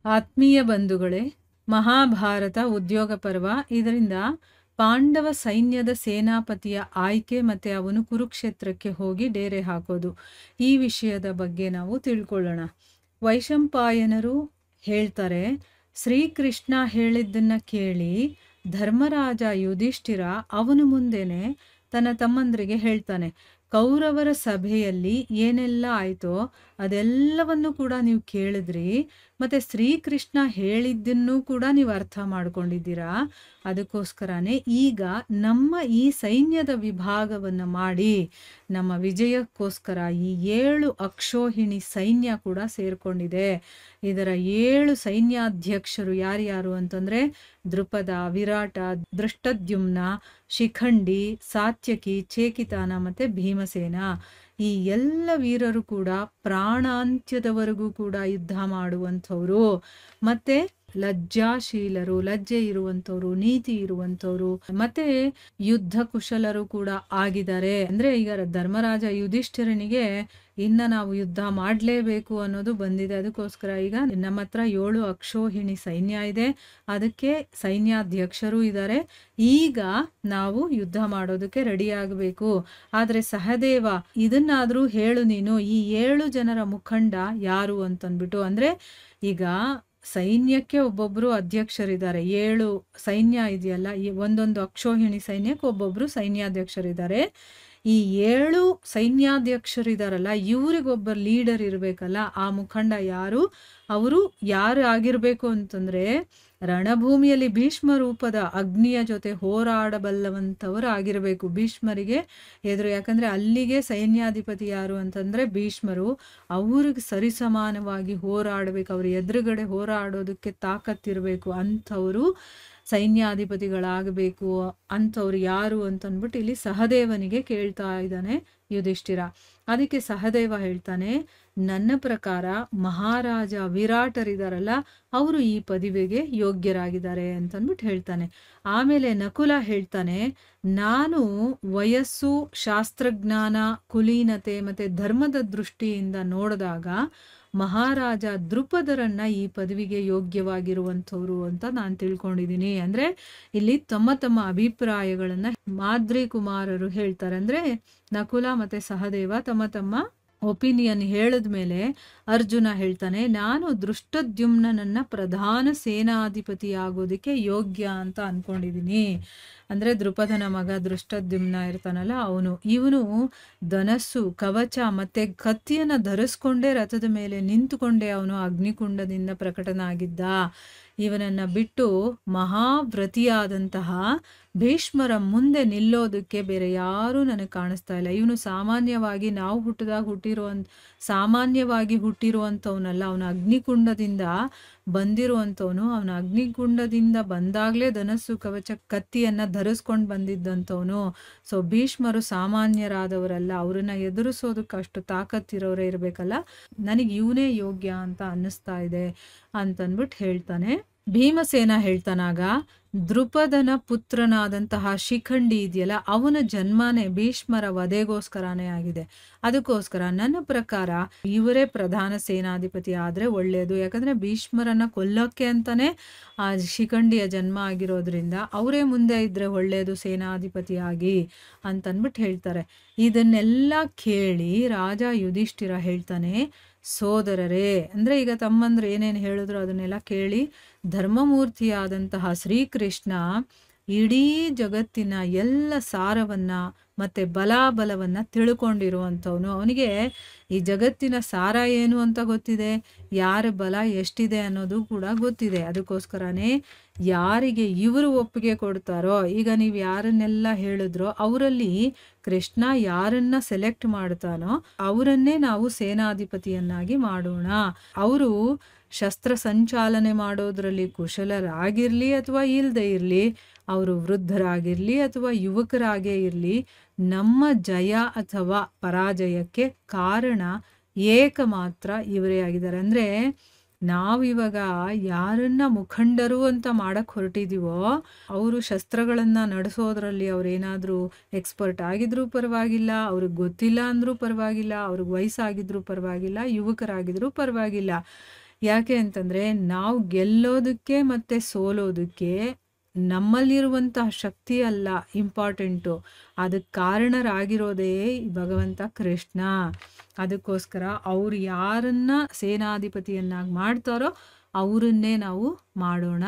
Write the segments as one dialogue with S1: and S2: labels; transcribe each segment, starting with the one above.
S1: ಆತ್ಮೀಯ ಬಂಧುಗಳೇ, ಮಹಾಭಾರತ ಉದ್ಯೋಗ ಪರ್ವ. ಇದರಿಂದ ಪಾಂಡವ ಸೈನ್ಯದ ಸೇನಾಪತಿಯ ಆಯ್ಕೆ ಮತ್ತು ಅವನು ಕುರುಕ್ಷೇತ್ರಕ್ಕೆ ಹೋಗಿ ಡೇರೆ ಹಾಕೋದು, ಈ ವಿಷಯದ ಬಗ್ಗೆ ನಾವು ತಿಳ್ಕೊಳ್ಳೋಣ. ವೈಶಂಪಾಯನರು ಹೇಳ್ತಾರೆ, ಶ್ರೀಕೃಷ್ಣ ಹೇಳಿದ್ದನ್ನು ಕೇಳಿ ಧರ್ಮರಾಜ ಯುಧಿಷ್ಠಿರ ಅವನು ಮುಂದೆನೆ ತನ್ನ ತಮ್ಮಂದರಿಗೆ ಹೇಳ್ತಾನೆ, ಕೌರವರ ಸಭೆಯಲ್ಲಿ ಏನೆಲ್ಲ ಆಯಿತೋ ಅದೆಲ್ಲವನ್ನು ಕೂಡ ನೀವು ಕೇಳಿದ್ರಿ, ಮತ್ತು ಶ್ರೀಕೃಷ್ಣ ಹೇಳಿದ್ದನ್ನು ಕೂಡ ನೀವು ಅರ್ಥ ಮಾಡ್ಕೊಂಡಿದ್ದೀರಾ. ಅದಕ್ಕೋಸ್ಕರನೇ ಈಗ ನಮ್ಮ ಈ ಸೈನ್ಯದ ವಿಭಾಗವನ್ನು ಮಾಡಿ ನಮ್ಮ ವಿಜಯಕ್ಕೋಸ್ಕರ ಈ 7 ಅಕ್ಷೋಹಿಣಿ ಸೈನ್ಯ ಕೂಡ ಸೇರ್ಕೊಂಡಿದೆ. ಇದರ 7 ಸೈನ್ಯಾಧ್ಯಕ್ಷರು ಯಾರ್ಯಾರು ಅಂತಂದರೆ ದೃಪದ, ವಿರಾಟ, ದೃಷ್ಟದ್ಯುಮ್ನ, ಶಿಖಂಡಿ, ಸಾತ್ಯಕಿ, ಚೇಕಿತಾನ ಮತ್ತು ಭೀಮಸೇನ. ಈ ಎಲ್ಲ ವೀರರು ಕೂಡ ಪ್ರಾಣಾಂತ್ಯದವರೆಗೂ ಕೂಡ ಯುದ್ಧ ಮಾಡುವಂಥವ್ರು, ಮತ್ತೆ ಲಜ್ಜಾಶೀಲರು, ಲಜ್ಜೆ ಇರುವಂಥವ್ರು, ನೀತಿ ಇರುವಂಥವ್ರು, ಮತ್ತೆ ಯುದ್ಧ ಕುಶಲರು ಕೂಡ ಆಗಿದ್ದಾರೆ. ಅಂದ್ರೆ ಈಗ ಧರ್ಮರಾಜ ಯುಧಿಷ್ಠಿರನಿಗೆ ಇನ್ನು ನಾವು ಯುದ್ಧ ಮಾಡಲೇಬೇಕು ಅನ್ನೋದು ಬಂದಿದೆ. ಅದಕ್ಕೋಸ್ಕರ ಈಗ ನಮ್ಮ ಹತ್ರ 7 ಅಕ್ಷೋಹಿಣಿ ಸೈನ್ಯ ಇದೆ, ಅದಕ್ಕೆ ಸೈನ್ಯಾಧ್ಯಕ್ಷರು ಇದ್ದಾರೆ. ಈಗ ನಾವು ಯುದ್ಧ ಮಾಡೋದಕ್ಕೆ ರೆಡಿ ಆಗಬೇಕು. ಆದರೆ ಸಹದೇವ, ಇದನ್ನಾದರೂ ಹೇಳು ನೀನು, ಈ 7 ಜನರ ಮುಖಂಡ ಯಾರು ಅಂತಂದ್ಬಿಟ್ಟು. ಅಂದ್ರೆ ಈಗ ಸೈನ್ಯಕ್ಕೆ ಒಬ್ಬೊಬ್ರು ಅಧ್ಯಕ್ಷರಿದ್ದಾರೆ. 7 ಸೈನ್ಯ ಇದೆಯಲ್ಲ, ಈ ಒಂದೊಂದು ಅಕ್ಷೋಹಿಣಿ ಸೈನ್ಯಕ್ಕೆ ಒಬ್ಬೊಬ್ರು ಸೈನ್ಯಾಧ್ಯಕ್ಷರಿದ್ದಾರೆ. ಈ 7 ಸೈನ್ಯಾಧ್ಯಕ್ಷರಿದಾರಲ್ಲ, ಇವರಿಗೊಬ್ಬ ಲೀಡರ್ ಇರಬೇಕಲ್ಲ. ಆ ಮುಖಂಡ ಯಾರು, ಅವರು ಯಾರು ಆಗಿರಬೇಕು ಅಂತಂದ್ರೆ ರಣಭೂಮಿಯಲ್ಲಿ ಭೀಷ್ಮ ರೂಪದ ಅಗ್ನಿಯ ಜೊತೆ ಹೋರಾಡಬಲ್ಲವಂಥವರು ಆಗಿರಬೇಕು. ಭೀಷ್ಮರಿಗೆ ಎದುರು, ಯಾಕಂದ್ರೆ ಅಲ್ಲಿಗೆ ಸೈನ್ಯಾಧಿಪತಿ ಯಾರು ಅಂತಂದ್ರೆ ಭೀಷ್ಮರು. ಅವ್ರಿಗೆ ಸರಿಸಮಾನವಾಗಿ ಹೋರಾಡಬೇಕು, ಅವ್ರ ಎದುರುಗಡೆ ಹೋರಾಡೋದಕ್ಕೆ ತಾಕತ್ತಿರಬೇಕು ಅಂಥವರು ಸೈನ್ಯಾಧಿಪತಿಗಳಾಗಬೇಕು. ಅಂಥವ್ರು ಯಾರು ಅಂತಂದ್ಬಿಟ್ಟು ಇಲ್ಲಿ ಸಹದೇವನಿಗೆ ಕೇಳ್ತಾ ಇದ್ದಾನೆ ಯುಧಿಷ್ಠಿರ. ಅದಕ್ಕೆ ಸಹದೇವ ಹೇಳ್ತಾನೆ, ನನ್ನ ಪ್ರಕಾರ ಮಹಾರಾಜ ವಿರಾಟರಿದಾರಲ್ಲ, ಅವರು ಈ ಪದವಿಗೆ ಯೋಗ್ಯರಾಗಿದ್ದಾರೆ ಅಂತಂದ್ಬಿಟ್ಟು ಹೇಳ್ತಾನೆ. ಆಮೇಲೆ ನಕುಲ ಹೇಳ್ತಾನೆ, ನಾನು ವಯಸ್ಸು, ಶಾಸ್ತ್ರಜ್ಞಾನ, ಕುಲೀನತೆ ಮತ್ತು ಧರ್ಮದ ದೃಷ್ಟಿಯಿಂದ ನೋಡಿದಾಗ ಮಹಾರಾಜ ದೃಪದರನ್ನ ಈ ಪದವಿಗೆ ಯೋಗ್ಯವಾಗಿರುವಂಥವ್ರು ಅಂತ ನಾನು ತಿಳ್ಕೊಂಡಿದ್ದೀನಿ. ಅಂದ್ರೆ ಇಲ್ಲಿ ತಮ್ಮ ತಮ್ಮ ಅಭಿಪ್ರಾಯಗಳನ್ನ ಮಾದ್ರಿ ಕುಮಾರರು ಹೇಳ್ತಾರೆ. ಅಂದ್ರೆ ನಕುಲ ಮತ್ತೆ ಸಹದೇವ ತಮ್ಮ ತಮ್ಮ ಒಪಿನಿಯನ್ ಹೇಳಿದ್ಮೇಲೆ ಅರ್ಜುನ ಹೇಳ್ತಾನೆ, ನಾನು ದೃಷ್ಟದ್ಯುಮ್ನನ್ನ ಪ್ರಧಾನ ಸೇನಾಧಿಪತಿ ಆಗೋದಕ್ಕೆ ಯೋಗ್ಯ ಅಂತ ಅನ್ಕೊಂಡಿದ್ದೀನಿ. ಅಂದ್ರೆ ದೃಪದನ ಮಗ ದೃಷ್ಟದ್ಯುಮ್ನ ಇರ್ತಾನಲ್ಲ, ಇವನು ಧನಸ್ಸು, ಕವಚ ಮತ್ತೆ ಕತ್ತಿಯನ್ನ ಧರಿಸ್ಕೊಂಡೇ ರಥದ ಮೇಲೆ ನಿಂತುಕೊಂಡೇ ಅವನು ಅಗ್ನಿಕುಂಡದಿಂದ ಪ್ರಕಟನಾಗಿದ್ದ. ಇವನನ್ನ ಬಿಟ್ಟು ಮಹಾವ್ರತಿಯಾದಂತಹ ಭೀಷ್ಮರ ಮುಂದೆ ನಿಲ್ಲೋದಕ್ಕೆ ಬೇರೆ ಯಾರೂ ನನಗೆ ಕಾಣಿಸ್ತಾ ಇಲ್ಲ. ಇವನು ಸಾಮಾನ್ಯವಾಗಿ ನಾವು ಸಾಮಾನ್ಯವಾಗಿ ಹುಟ್ಟಿರುವಂಥವನಲ್ಲ, ಅವನ ಅಗ್ನಿಕುಂಡದಿಂದ ಬಂದಿರುವಂಥವನು. ಅವನ ಅಗ್ನಿಕುಂಡದಿಂದ ಬಂದಾಗಲೇ ಧನಸ್ಸು, ಕವಚ, ಕತ್ತಿಯನ್ನ ಧರಿಸ್ಕೊಂಡು ಬಂದಿದ್ದಂಥವನು. ಸೊ ಭೀಷ್ಮರು ಸಾಮಾನ್ಯರಾದವರಲ್ಲ, ಅವ್ರನ್ನ ಎದುರಿಸೋದಕ್ಕೆ ಅಷ್ಟು ತಾಕತ್ತಿರೋರೇ ಇರಬೇಕಲ್ಲ. ನನಗೆ ಇವನೇ ಯೋಗ್ಯ ಅಂತ ಅನ್ನಿಸ್ತಾ ಇದೆ ಅಂತಂದ್ಬಿಟ್ಟು ಹೇಳ್ತಾನೆ. ಭೀಮಸೇನ ಹೇಳ್ತಾನಾಗ, ದೃಪದನ ಪುತ್ರನಾದಂತಹ ಶಿಖಂಡಿ ಇದೆಯಲ್ಲ, ಅವನ ಜನ್ಮನೇ ಭೀಷ್ಮರ ವಧೆಗೋಸ್ಕರನೇ ಆಗಿದೆ. ಅದಕ್ಕೋಸ್ಕರ ನನ್ನ ಪ್ರಕಾರ ಇವರೇ ಪ್ರಧಾನ ಸೇನಾಧಿಪತಿ ಆದ್ರೆ ಒಳ್ಳೆಯದು. ಯಾಕಂದ್ರೆ ಭೀಷ್ಮರನ್ನ ಕೊಲ್ಲೋಕ್ಕೆ ಅಂತಾನೆ ಆ ಶಿಖಂಡಿಯ ಜನ್ಮ ಆಗಿರೋದ್ರಿಂದ ಅವರೇ ಮುಂದೆ ಇದ್ರೆ ಒಳ್ಳೆಯದು ಸೇನಾಧಿಪತಿಯಾಗಿ ಅಂತನ್ಬಿಟ್ಟು ಹೇಳ್ತಾರೆ. ಇದನ್ನೆಲ್ಲ ಕೇಳಿ ರಾಜ ಯುಧಿಷ್ಠಿರ ಹೇಳ್ತಾನೆ, ಸೋದರರೇ, ಅಂದ್ರೆ ಈಗ ತಮ್ಮಂದ್ರೆ ಏನೇನು ಹೇಳಿದ್ರು ಅದನ್ನೆಲ್ಲ ಕೇಳಿ ಧರ್ಮಮೂರ್ತಿಯಾದಂತಹ ಶ್ರೀಕೃಷ್ಣ ಇಡೀ ಜಗತ್ತಿನ ಎಲ್ಲ ಸಾರವನ್ನ ಮತ್ತೆ ಬಲಾಬಲವನ್ನ ತಿಳ್ಕೊಂಡಿರುವಂಥವನು. ಅವನಿಗೆ ಈ ಜಗತ್ತಿನ ಸಾರ ಏನು ಅಂತ ಗೊತ್ತಿದೆ, ಯಾರ ಬಲ ಎಷ್ಟಿದೆ ಅನ್ನೋದು ಕೂಡ ಗೊತ್ತಿದೆ. ಅದಕ್ಕೋಸ್ಕರನೇ ಯಾರಿಗೆ ಇವರು ಒಪ್ಪಿಗೆ ಕೊಡ್ತಾರೋ, ಈಗ ನೀವು ಯಾರನ್ನೆಲ್ಲ ಹೇಳಿದ್ರೋ ಅವರಲ್ಲಿ ಕೃಷ್ಣ ಯಾರನ್ನ ಸೆಲೆಕ್ಟ್ ಮಾಡ್ತಾನೋ ಅವರನ್ನೇ ನಾವು ಸೇನಾಧಿಪತಿಯನ್ನಾಗಿ ಮಾಡೋಣ. ಅವರು ಶಸ್ತ್ರ ಸಂಚಾಲನೆ ಮಾಡೋದ್ರಲ್ಲಿ ಕುಶಲರಾಗಿರ್ಲಿ ಅಥವಾ ಇಲ್ಲದೆ ಇರಲಿ, ಅವರು ವೃದ್ಧರಾಗಿರ್ಲಿ ಅಥವಾ ಯುವಕರಾಗೇ ಇರಲಿ, ನಮ್ಮ ಜಯ ಅಥವಾ ಪರಾಜಯಕ್ಕೆ ಕಾರಣ ಏಕಮಾತ್ರ ಇವರೇ ಆಗಿದ್ದಾರೆ. ಅಂದ್ರೆ ನಾವಿವಾಗ ಯಾರನ್ನ ಮುಖಂಡರು ಅಂತ ಮಾಡಕ್ ಹೊರಟಿದೀವೋ ಅವರು ಶಸ್ತ್ರಗಳನ್ನ ನಡೆಸೋದ್ರಲ್ಲಿ ಅವ್ರೇನಾದ್ರೂ ಎಕ್ಸ್ಪರ್ಟ್ ಆಗಿದ್ರೂ ಪರವಾಗಿಲ್ಲ, ಅವ್ರಿಗೆ ಗೊತ್ತಿಲ್ಲ ಅಂದ್ರೂ ಪರವಾಗಿಲ್ಲ, ಅವ್ರಿಗೆ ವಯಸ್ಸಾಗಿದ್ರೂ ಪರವಾಗಿಲ್ಲ, ಯುವಕರಾಗಿದ್ರೂ ಪರವಾಗಿಲ್ಲ, ಯಾಕೆ ಅಂತಂದ್ರೆ, ನಾವು ಗೆಲ್ಲೋದಕ್ಕೆ ಮತ್ತೆ ಸೋಲೋದಕ್ಕೆ ನಮ್ಮಲ್ಲಿರುವಂತಹ ಶಕ್ತಿ ಅಲ್ಲ ಇಂಪಾರ್ಟೆಂಟು. ಅದಕ್ಕೆ ಕಾರಣರಾಗಿರೋದೇ ಈ ಭಗವಂತ ಕೃಷ್ಣ. ಅದಕ್ಕೋಸ್ಕರ ಅವ್ರು ಯಾರನ್ನ ಸೇನಾಧಿಪತಿಯನ್ನಾಗಿ ಮಾಡ್ತಾರೋ ಅವರನ್ನೇ ನಾವು ಮಾಡೋಣ.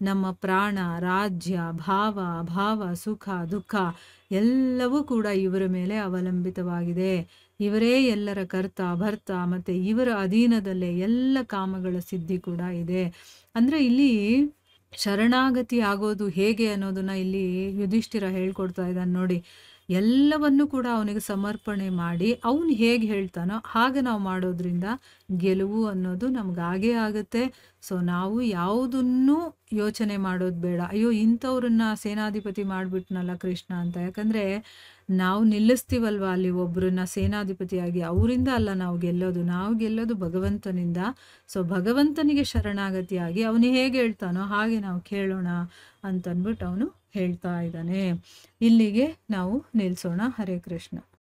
S1: ನಮ್ಮ ಪ್ರಾಣ, ರಾಜ್ಯ, ಭಾವ, ಅಭಾವ, ಸುಖ, ದುಃಖ ಎಲ್ಲವೂ ಕೂಡ ಇವರ ಮೇಲೆ ಅವಲಂಬಿತವಾಗಿದೆ. ಇವರೇ ಎಲ್ಲರ ಕರ್ತ, ಭರ್ತ, ಮತ್ತೆ ಇವರ ಅಧೀನದಲ್ಲೇ ಎಲ್ಲ ಕಾಮಗಳ ಸಿದ್ಧಿ ಕೂಡ ಇದೆ. ಅಂದ್ರೆ ಇಲ್ಲಿ ಶರಣಾಗತಿ ಆಗೋದು ಹೇಗೆ ಅನ್ನೋದನ್ನ ಇಲ್ಲಿ ಯುಧಿಷ್ಠಿರ ಹೇಳ್ಕೊಡ್ತಾ ಇದ್ದಾನೆ ನೋಡಿ. ಎಲ್ಲವನ್ನು ಕೂಡ ಅವನಿಗೆ ಸಮರ್ಪಣೆ ಮಾಡಿ ಅವನು ಹೇಗೆ ಹೇಳ್ತಾನೋ ಹಾಗೆ ನಾವು ಮಾಡೋದ್ರಿಂದ ಗೆಲುವು ಅನ್ನೋದು ನಮ್ಗಾಗೇ ಆಗುತ್ತೆ. ಸೊ ನಾವು ಯಾವುದನ್ನೂ ಯೋಚನೆ ಮಾಡೋದು ಬೇಡ, ಅಯ್ಯೋ ಇಂಥವ್ರನ್ನ ಸೇನಾಧಿಪತಿ ಮಾಡಿಬಿಟ್ನಲ್ಲ ಕೃಷ್ಣ ಅಂತ. ಯಾಕಂದರೆ ನಾವು ನಿಲ್ಲಿಸ್ತೀವಲ್ವ ಅಲ್ಲಿ ಒಬ್ಬರನ್ನ ಸೇನಾಧಿಪತಿಯಾಗಿ, ಅವರಿಂದ ಅಲ್ಲ ನಾವು ಗೆಲ್ಲೋದು ಭಗವಂತನಿಂದ. ಸೊ ಭಗವಂತನಿಗೆ ಶರಣಾಗತಿಯಾಗಿ ಅವನು ಹೇಗೆ ಹೇಳ್ತಾನೋ ಹಾಗೆ ನಾವು ಕೇಳೋಣ ಅಂತಂದ್ಬಿಟ್ಟು ಅವನು ಹೇಳ್ತಾ ಇದ್ದಾನೆ. ಇಲ್ಲಿಗೆ ನಾವು ನಿಲ್ಲಿಸೋಣ. ಹರೇ ಕೃಷ್ಣ.